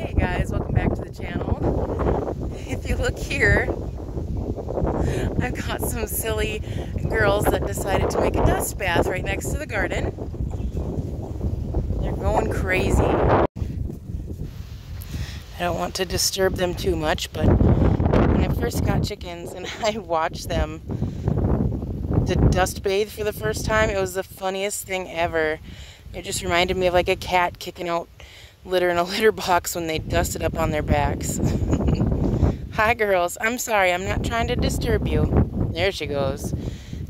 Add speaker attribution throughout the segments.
Speaker 1: Hey guys, welcome back to the channel. If you look here, I've got some silly girls that decided to make a dust bath right next to the garden. They're going crazy. I don't want to disturb them too much, but when I first got chickens and I watched them to dust bathe for the first time, it was the funniest thing ever. It just reminded me of like a cat kicking out litter in a litter box when they dust it up on their backs. Hi girls, I'm sorry, I'm not trying to disturb you. There she goes.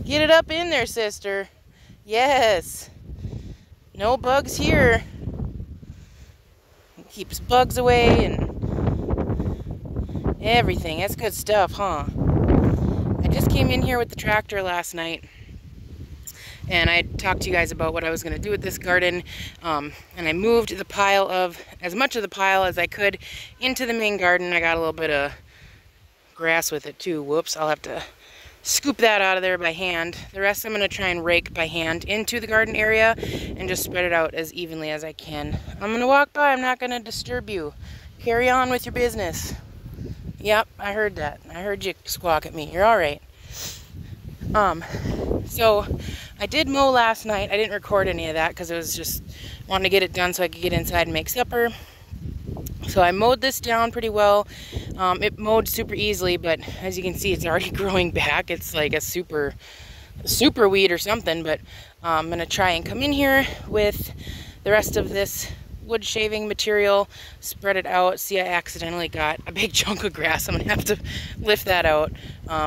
Speaker 1: Get it up in there, sister. Yes. No bugs here. It keeps bugs away and everything. That's good stuff, huh? I just came in here with the tractor last night. And I talked to you guys about what I was going to do with this garden, and I moved the pile of, as much of the pile as I could into the main garden. I got a little bit of grass with it too. Whoops, I'll have to scoop that out of there by hand. The rest I'm going to try and rake by hand into the garden area and just spread it out as evenly as I can. I'm going to walk by, I'm not going to disturb you. Carry on with your business. Yep, I heard that. I heard you squawk at me. You're alright. So I did mow last night. I didn't record any of that because I was just wanting to get it done so I could get inside and make supper. So I mowed this down pretty well. It mowed super easily, but as you can see, it's already growing back. It's like a super weed or something, but I'm going to try and come in here with the rest of this wood shaving material, spread it out. See, I accidentally got a big chunk of grass. I'm gonna have to lift that out.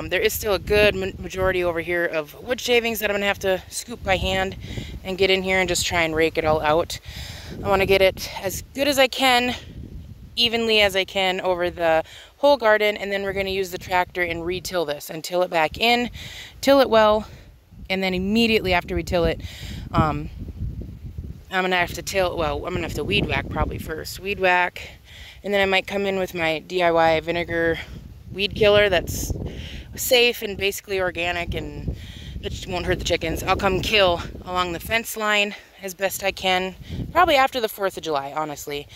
Speaker 1: There is still a good majority over here of wood shavings that I'm gonna have to scoop by hand and get in here and just try and rake it all out. I want to get it as good as I can, evenly as I can over the whole garden, and then we're going to use the tractor and re-till this and till it back in, till it well, and then immediately after we till it, I'm going to have to till, well, I'm going to have to weed whack probably first. Weed whack, and then I might come in with my DIY vinegar weed killer that's safe and basically organic and it won't hurt the chickens. I'll come kill along the fence line as best I can, probably after the 4th of July, honestly,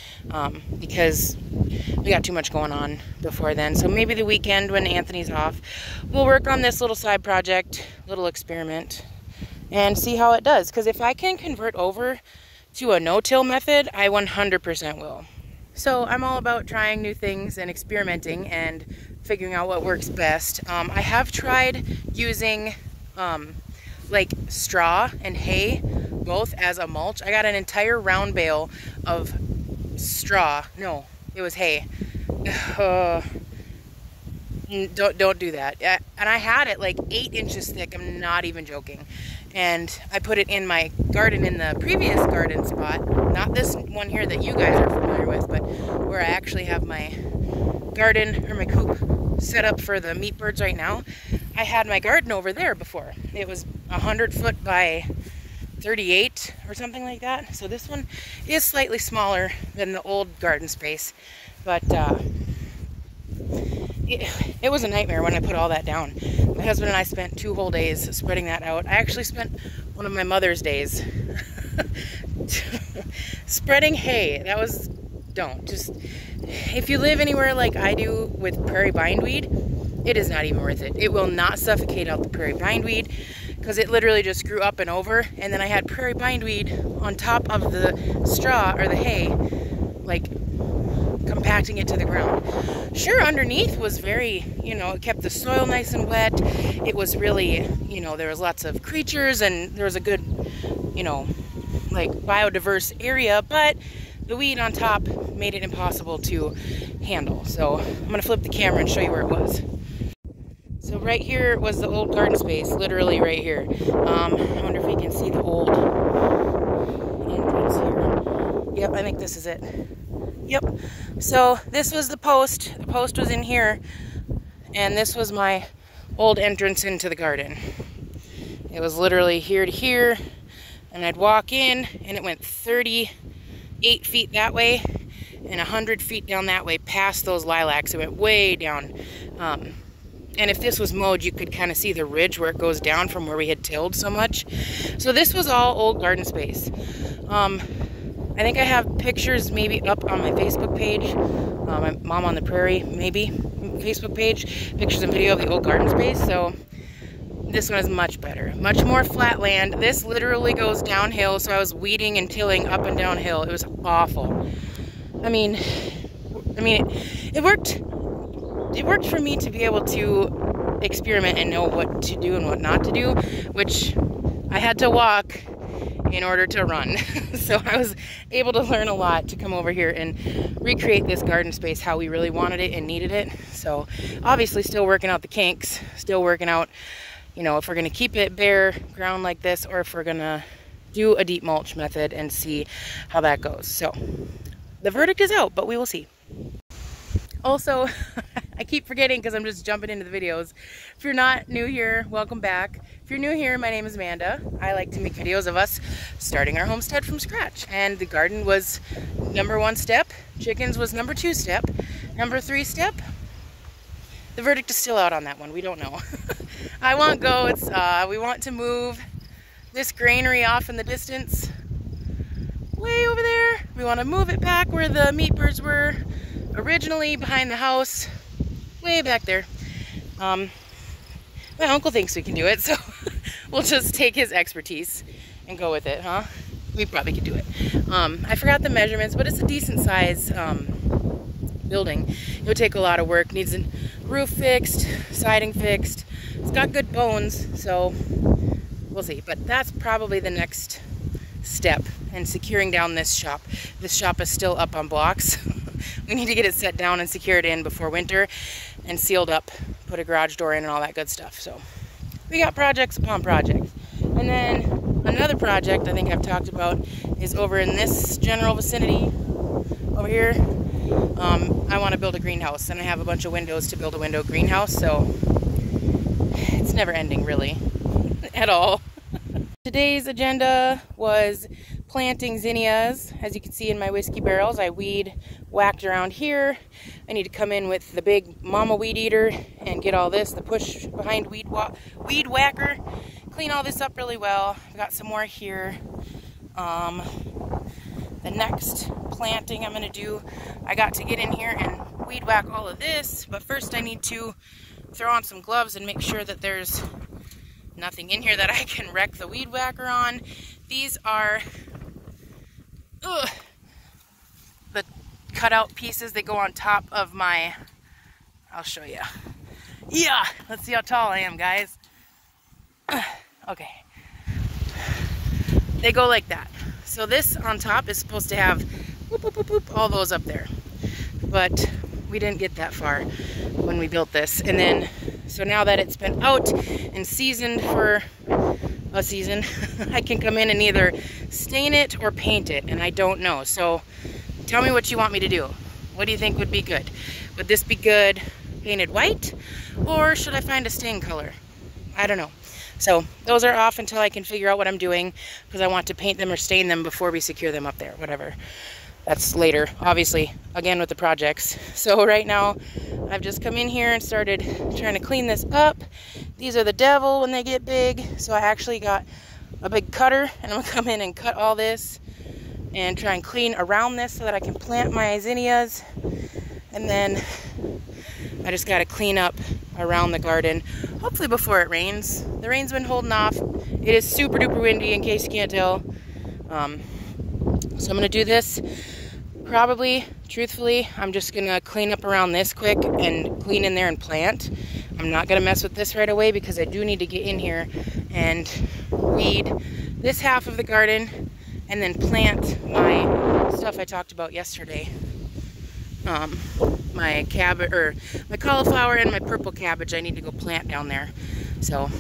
Speaker 1: because we got too much going on before then. So maybe the weekend when Anthony's off, we'll work on this little side project, little experiment, and see how it does. Because if I can convert over to a no-till method, I 100% will. So I'm all about trying new things and experimenting and figuring out what works best. I have tried using like straw and hay both as a mulch. I got an entire round bale of straw. No, it was hay. Don't do that. And I had it like 8 inches thick. I'm not even joking. And I put it in my garden in the previous garden spot, not this one here that you guys are familiar with, but where I actually have my garden or my coop set up for the meat birds right now. I had my garden over there before. It was 100 foot by 38 or something like that. So this one is slightly smaller than the old garden space, but it was a nightmare when I put all that down. My husband and I spent 2 whole days spreading that out. I actually spent one of my Mother's days spreading hay. That was, just, if you live anywhere like I do with prairie bindweed, it is not even worth it. It will not suffocate out the prairie bindweed because it literally just grew up and over. And then I had prairie bindweed on top of the straw or the hay, like compacting it to the ground. Sure, underneath was very, it kept the soil nice and wet. It was really, there was lots of creatures and there was a good, like biodiverse area, but the weed on top made it impossible to handle. So I'm gonna flip the camera and show you where it was. So right here was the old garden space, literally right here. I wonder if you can see the old entrance here. Yep, I think this is it. Yep. So this was the post. The post was in here, and this was my old entrance into the garden. It was literally here to here, and I'd walk in, and it went 38 feet that way, and 100 feet down that way, past those lilacs. It went way down. And if this was mowed, you could kind of see the ridge where it goes down from where we had tilled so much. So this was all old garden space. I think I have pictures maybe up on my Facebook page, my Mom on the Prairie maybe Facebook page, pictures and video of the old garden space. So this one is much better, much more flat land. This literally goes downhill, so I was weeding and tilling up and downhill. It was awful. I mean, it worked. It worked for me to be able to experiment and know what to do and what not to do, which I had to walk in order to run. So I was able to learn a lot to come over here and recreate this garden space how we really wanted it and needed it. So obviously still working out the kinks, still working out, you know, if we're going to keep it bare ground like this or if we're going to do a deep mulch method and see how that goes. So the verdict is out, but we will see. Also, I keep forgetting because I'm just jumping into the videos. If you're not new here, welcome back. If you're new here, my name is Amanda. I like to make videos of us starting our homestead from scratch. And the garden was #1 step. Chickens was #2 step. #3 step. The verdict is still out on that one. We don't know. I want goats. We want to move this granary off in the distance. Way over there. We want to move it back where the meat birds were originally, behind the house, way back there. My uncle thinks we can do it, so we'll just take his expertise and go with it, huh? We probably could do it. I forgot the measurements, but it's a decent size building. It'll take a lot of work. Needs a roof fixed, siding fixed. It's got good bones, so we'll see. But that's probably the next step in securing down this shop. This shop is still up on blocks. We need to get it set down and secured in before winter and sealed up, put a garage door in and all that good stuff. So we got projects upon projects. And then another project I think I've talked about is over in this general vicinity over here. I want to build a greenhouse, and I have a bunch of windows to build a window greenhouse, so it's never ending really at all. Today's agenda was planting zinnias. As you can see in my whiskey barrels, I weed whacked around here. I need to come in with the big mama weed eater and get all this, the push behind weed whacker, clean all this up really well. I've got some more here. The next planting I'm going to do, I got to get in here and weed whack all of this, but first I need to throw on some gloves and make sure that there's nothing in here that I can wreck the weed whacker on. These are the cutout pieces that go on top of my, I'll show you. Yeah, let's see how tall I am, guys. Okay. They go like that. So this on top is supposed to have whoop, whoop, whoop, whoop, all those up there. But we didn't get that far when we built this. And then, so now that it's been out and seasoned for a season, I can come in and either stain it or paint it, and I don't know. So tell me what you want me to do. What do you think would be good? Would this be good painted white, or should I find a stain color? I don't know. So those are off until I can figure out what I'm doing, because I want to paint them or stain them before we secure them up there, whatever. That's later, obviously, again with the projects. So right now, I've just come in here and started trying to clean this up. These are the devil when they get big. So I actually got a big cutter, and I'm gonna come in and cut all this and try and clean around this so that I can plant my zinnias. And then I just gotta clean up around the garden, hopefully before it rains. The rain's been holding off. It is super duper windy, in case you can't tell. So I'm gonna do this. Probably, truthfully, I'm just gonna clean up around this quick and clean in there and plant. I'm not gonna mess with this right away because I do need to get in here and weed this half of the garden and then plant my stuff I talked about yesterday. My cabbage, or my cauliflower and my purple cabbage, I need to go plant down there. So,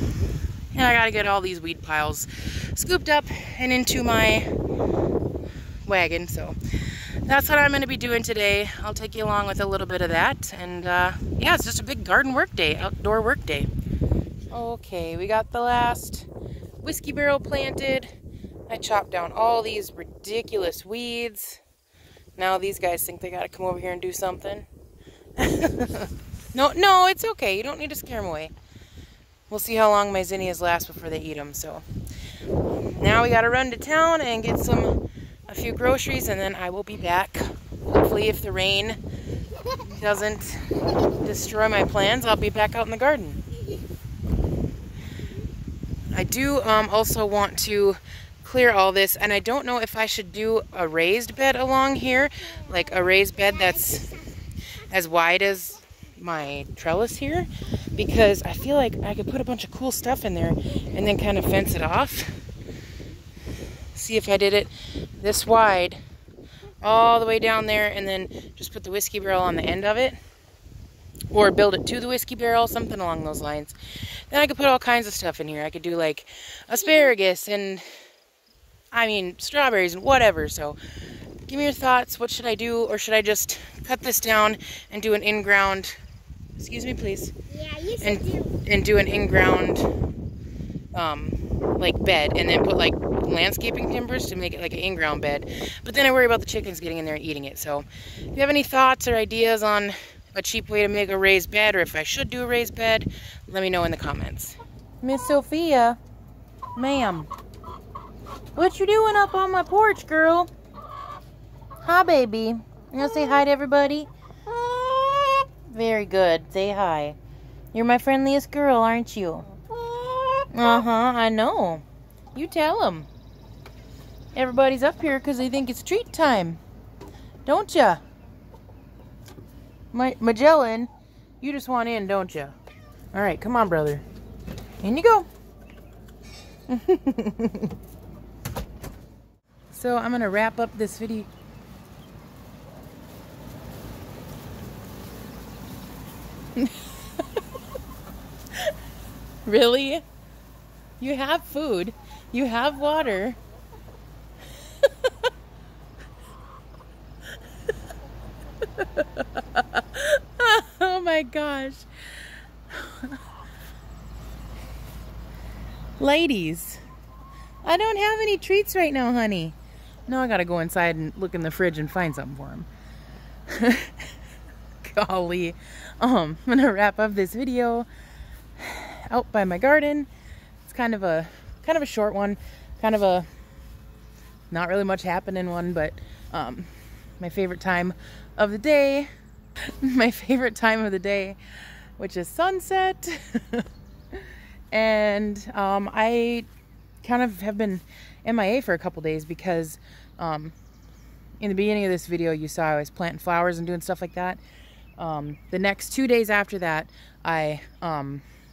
Speaker 1: and I gotta get all these weed piles scooped up and into my wagon. So that's what I'm going to be doing today. I'll take you along with a little bit of that. And yeah, it's just a big garden work day, outdoor work day. Okay, we got the last whiskey barrel planted. I chopped down all these ridiculous weeds. Now these guys think they got to come over here and do something. No, it's okay. You don't need to scare them away. We'll see how long my zinnias last before they eat them. So now we got to run to town and get some a few groceries, and then I will be back. Hopefully, if the rain doesn't destroy my plans, I'll be back out in the garden. I do also want to clear all this, and I don't know if I should do a raised bed along here, like a raised bed that's as wide as my trellis here, because I feel like I could put a bunch of cool stuff in there and then kind of fence it off. See if I did it this wide all the way down there and then just put the whiskey barrel on the end of it, or build it to the whiskey barrel, something along those lines. Then I could put all kinds of stuff in here. I could do like asparagus and strawberries and whatever. So give me your thoughts. What should I do? Or should I just cut this down and do an in-ground, excuse me please,
Speaker 2: yeah, you should
Speaker 1: and do an in-ground like bed, and then put like landscaping timbers to make it like an in-ground bed. But then I worry about the chickens getting in there and eating it. So if you have any thoughts or ideas on a cheap way to make a raised bed, or if I should do a raised bed, let me know in the comments. Miss Sophia, ma'am, what you doing up on my porch, girl? Hi, baby. You gonna say hi to everybody? Very good. Say hi. You're my friendliest girl, aren't you? Uh-huh, I know. You tell them. Everybody's up here because they think it's treat time. Don't ya? Magellan, you just want in, don't ya? All right, come on, brother. In you go. So I'm gonna wrap up this video. Really? You have food. You have water. Oh my gosh. Ladies, I don't have any treats right now, honey. No, I gotta go inside and look in the fridge and find something for him. Golly. I'm gonna wrap up this video out by my garden. It's kind of a short one, kind of a not really much happening one, but my favorite time of the day, which is sunset. And I kind of have been MIA for a couple days because in the beginning of this video you saw I was planting flowers and doing stuff like that. The next 2 days after that, I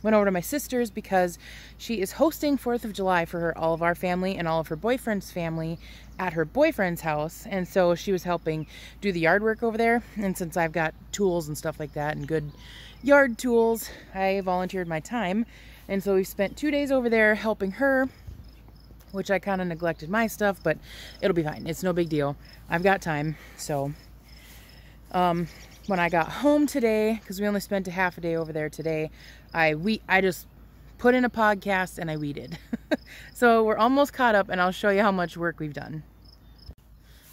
Speaker 1: went over to my sister's because she is hosting 4th of July for all of our family and all of her boyfriend's family at her boyfriend's house. And so she was helping do the yard work over there. And since I've got tools and stuff like that and good yard tools, I volunteered my time. And so we spent 2 days over there helping her, which I kind of neglected my stuff, but it'll be fine. It's no big deal. I've got time. So when I got home today, because we only spent a half a day over there today, I just put in a podcast and I weeded. So we're almost caught up, and I'll show you how much work we've done.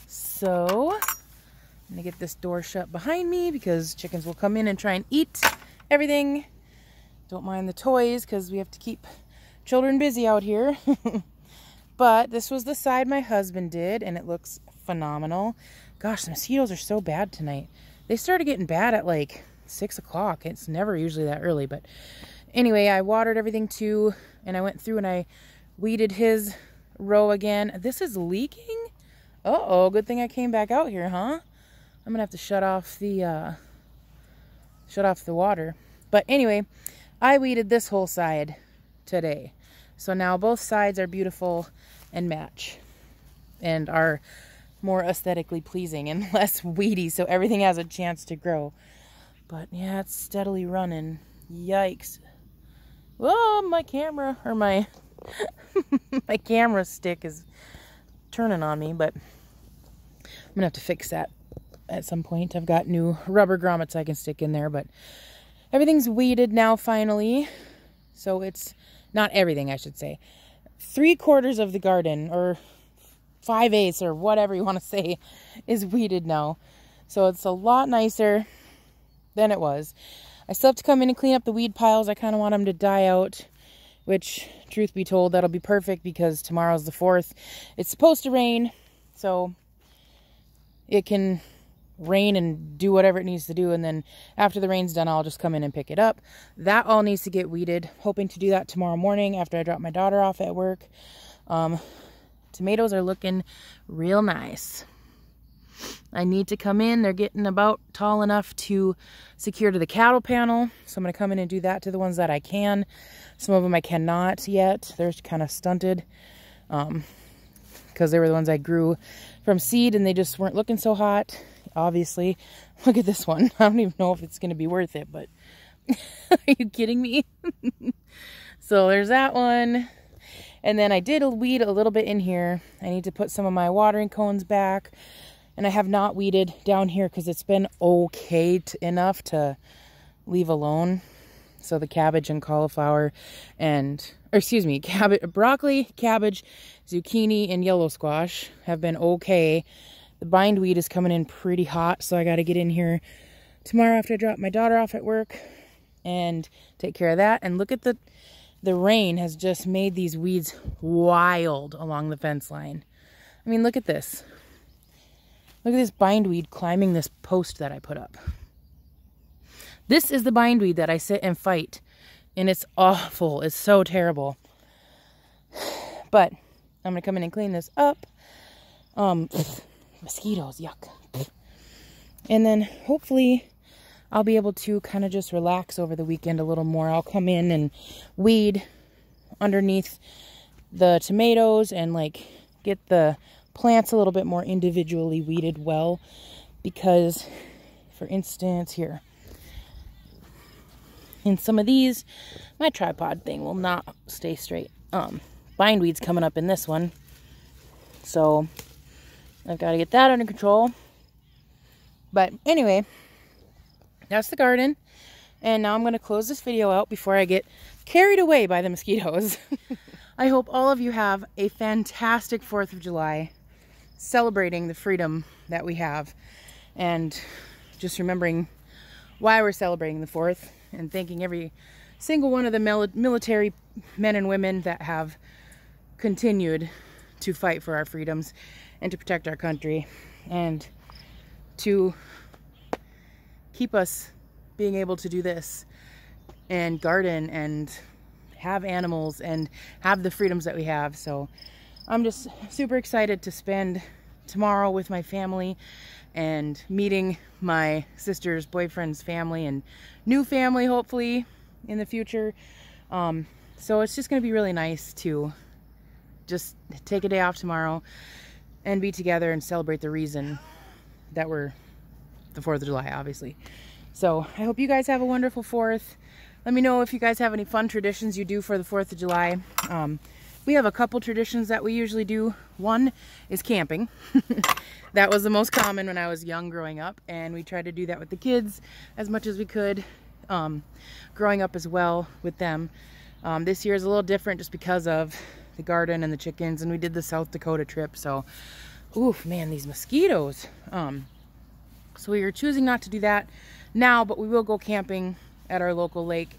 Speaker 1: So I'm gonna get this door shut behind me because chickens will come in and try and eat everything. Don't mind the toys because we have to keep children busy out here. But this was the side my husband did, and it looks phenomenal. Gosh, the mosquitoes are so bad tonight. They started getting bad at like 6 o'clock. It's never usually that early, but anyway, I watered everything too, and I went through and I weeded his row again. This is leaking? Uh-oh, good thing I came back out here, huh? I'm gonna have to shut off the water. But anyway, I weeded this whole side today. So now both sides are beautiful and match and are more aesthetically pleasing and less weedy, so everything has a chance to grow. But yeah, it's steadily running. Yikes. Whoa, my camera, or my my camera stick is turning on me, but I'm gonna have to fix that at some point. I've got new rubber grommets I can stick in there, but everything's weeded now finally. So it's not everything, I should say. 3/4 of the garden, or 5/8, or whatever you want to say, is weeded now. So it's a lot nicer than it was. I still have to come in and clean up the weed piles. I kind of want them to die out, which, truth be told, that'll be perfect because tomorrow's the 4th. It's supposed to rain, so it can rain and do whatever it needs to do, and then after the rain's done, I'll just come in and pick it up. That all needs to get weeded. Hoping to do that tomorrow morning after I drop my daughter off at work. Tomatoes are looking real nice. I need to come in. They're getting about tall enough to secure to the cattle panel, so I'm going to come in and do that to the ones that I can. Some of them I cannot yet. They're kind of stunted because they were the ones I grew from seed and they just weren't looking so hot. Obviously, look at this one. I don't even know if it's going to be worth it, but are you kidding me? So there's that one. And then I did weed a little bit in here. I need to put some of my watering cones back. And I have not weeded down here because it's been okay enough to leave alone. So the cabbage and cauliflower and, or excuse me, broccoli, cabbage, zucchini, and yellow squash have been okay. The bindweed is coming in pretty hot, so I got to get in here tomorrow after I drop my daughter off at work and take care of that. And look at the rain has just made these weeds wild along the fence line. I mean, look at this. Look at this bindweed climbing this post that I put up. This is the bindweed that I sit and fight, and it's awful. It's so terrible. But I'm going to come in and clean this up. Mosquitoes, yuck. And then hopefully I'll be able to kind of just relax over the weekend a little more. I'll come in and weed underneath the tomatoes and like get the plants a little bit more individually weeded well, because for instance here in some of these, my tripod thing will not stay straight. Bindweed's coming up in this one, so I've got to get that under control. But anyway, that's the garden. And now I'm going to close this video out before I get carried away by the mosquitoes. I hope all of you have a fantastic 4th of July, celebrating the freedom that we have. And just remembering why we're celebrating the 4th, and thanking every single one of the military men and women that have continued to fight for our freedoms and to protect our country and to keep us being able to do this and garden and have animals and have the freedoms that we have. So I'm just super excited to spend tomorrow with my family and meeting my sister's boyfriend's family and new family, hopefully, in the future. So it's just going to be really nice to just take a day off tomorrow and be together and celebrate the reason that we're the 4th of July, obviously. So I hope you guys have a wonderful 4th. Let me know if you guys have any fun traditions you do for the 4th of July. We have a couple traditions that we usually do. One is camping. That was the most common when I was young growing up, and we tried to do that with the kids as much as we could, growing up as well with them. This year is a little different just because of the garden and the chickens, and we did the South Dakota trip. So, oof, man, these mosquitoes. So we are choosing not to do that now, but we will go camping at our local lake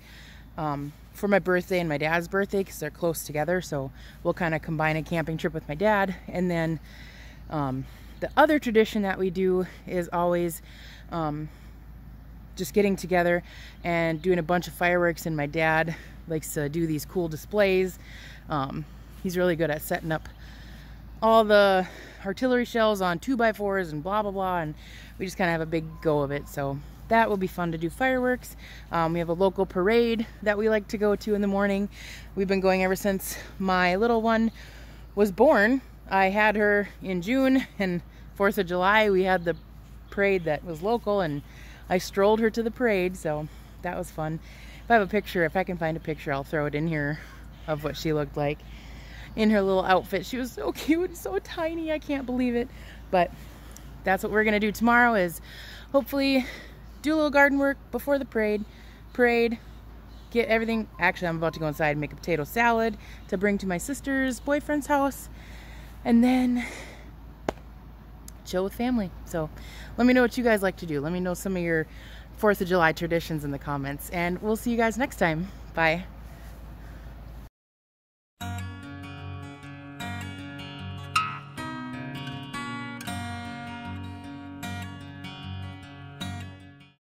Speaker 1: for my birthday and my dad's birthday, because they're close together. So we'll kind of combine a camping trip with my dad. And then the other tradition that we do is always just getting together and doing a bunch of fireworks. And my dad likes to do these cool displays. He's really good at setting up all the artillery shells on 2x4s and blah blah blah, and we just kind of have a big go of it. So that will be fun to do fireworks. We have a local parade that we like to go to in the morning. We've been going ever since my little one was born. I had her in June, and 4th of July we had the parade that was local, and I strolled her to the parade, so that was fun. If I have a picture, if I can find a picture, I'll throw it in here of what she looked like in her little outfit. She was so cute, so tiny, I can't believe it. But that's what we're gonna do tomorrow, is hopefully do a little garden work before the parade, get everything. Actually, I'm about to go inside and make a potato salad to bring to my sister's boyfriend's house, and then chill with family. So let me know what you guys like to do. Let me know some of your 4th of July traditions in the comments, and we'll see you guys next time. Bye.